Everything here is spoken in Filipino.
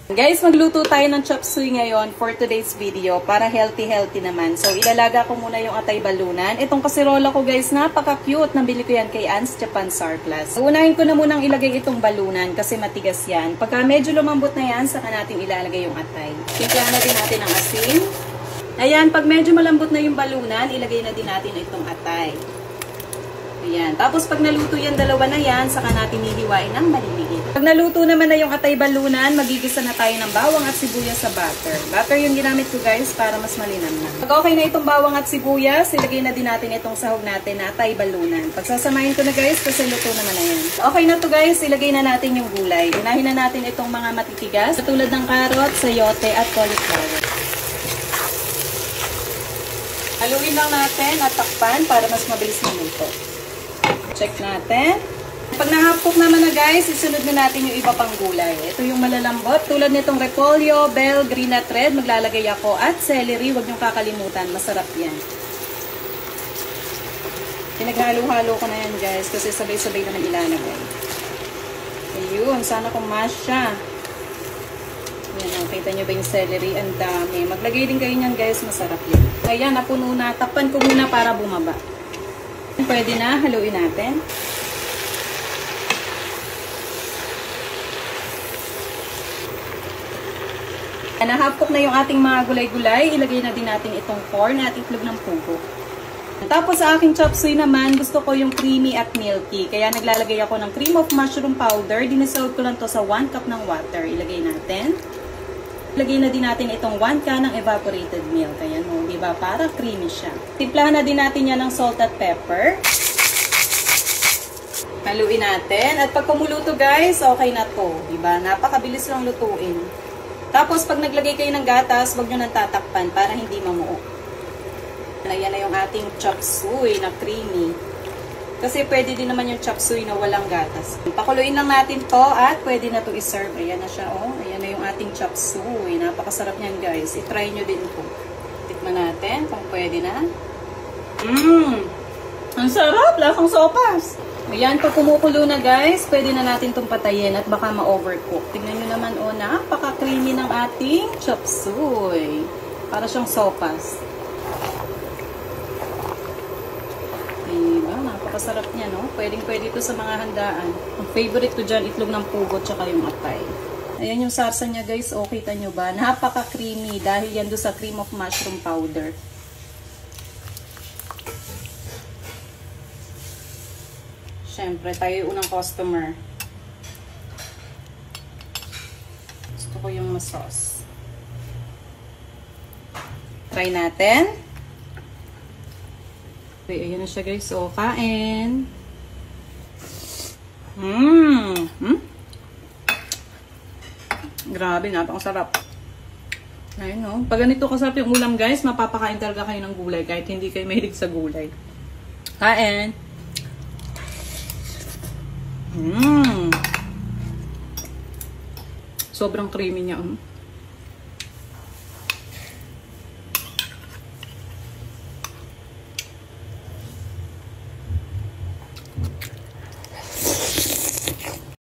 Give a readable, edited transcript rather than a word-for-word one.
Guys, magluto tayo ng chop suey ngayon for today's video para healthy naman. So, ilalaga ko muna yung atay balunan. Itong kasirola ko guys, napaka-cute. Nabili ko yan kay Ann's Japan Surplus. So, unahin ko na munang ilagay itong balunan kasi matigas yan. Pagka medyo lumambot na yan, saka natin ilalagay yung atay. Timplahan na din natin ang asin. Ayan, pag medyo malambot na yung balunan, ilagay na din natin itong atay. Ayan. Tapos pag naluto yan, dalawa na yan, saka natin hihiwain ng maliliit. Pag naluto naman na yung atay balunan, magigisa na tayo ng bawang at sibuyas sa butter. Butter yung ginamit ko guys para mas malinam na. Pag okay na itong bawang at sibuyas, ilagay na din natin itong sahog natin na atay balunan. Pagsasamahin ko na guys kasi luto naman na yan. Okay na to guys, ilagay na natin yung gulay. Unahin na natin itong mga matitigas, tulad ng carrot, sayote at cauliflower. Haluin lang natin at takpan para mas mabilis maluto. Check natin. Pag na-half-cook naman na guys, isunod na natin yung iba pang gulay. Ito yung malalambot. Tulad nitong repolyo, bell, green at red. Maglalagay ako. At celery, huwag niyong kakalimutan. Masarap yan. Pinaghalo-halo ko na yan guys. Kasi sabay-sabay naman ilalagay. Ayun. Sana kung mash siya. Ayan. Kita nyo ba yung celery? Ang dami. Maglagay din kayo niyan guys. Masarap yan. Ayan. Napuno na. Takpan ko muna para bumaba. Pwede na, haluin natin. Na-half-cook na yung ating mga gulay-gulay. Ilagay na din natin itong corn at itlog ng pugo. Tapos sa aking chop suey naman, gusto ko yung creamy at milky. Kaya naglalagay ako ng cream of mushroom powder. Dinissolve ko lang to sa 1 cup ng water. Ilagay natin. Ilagay na din natin itong 1 can ng evaporated milk. Ayan mo, diba? Para creamy siya. Timplahan na din natin yan ng salt at pepper. Haluin natin. At pag kumuluto guys, okay na to. Diba? Napakabilis lang lutuin. Tapos pag naglagay kayo ng gatas, huwag nyo nang tatakpan para hindi mamuo. Ayan na yung ating chop suey na creamy. Kasi pwede din naman yung chop suey na walang gatas. Pakuluin lang natin to at pwede na to i-serve. Ayan na siya, oh. Ayan na yung ating chop suey. Napakasarap niyan, guys. I-try nyo din po. Tikman natin kung pwede na. Ang sarap! Lasang sopas! Ayan, pag kumukulo na, guys, pwede na natin itong patayin at baka ma-overcook. Tignan nyo naman, oh, napaka-creamy ng ating chop suey. Para siyang sopas. Napakasarap niya, no? Pwedeng-pwede ito sa mga handaan. Ang favorite ko dyan, itlog ng pugo tsaka yung atay. Ayan yung sarsa niya, guys. O, kita nyo ba? Napaka-creamy dahil yan doon sa cream of mushroom powder. Siyempre, tayo yung unang customer. Gusto ko yung sauce. Try natin. Okay, ayan na siya guys. So, kain. Grabe, napakasarap. Ayun, no? Pag ganito kasarap yung ulam guys, mapapakain talaga kayo ng gulay kahit hindi kayo mahilig sa gulay. Kain. Sobrang creamy niya.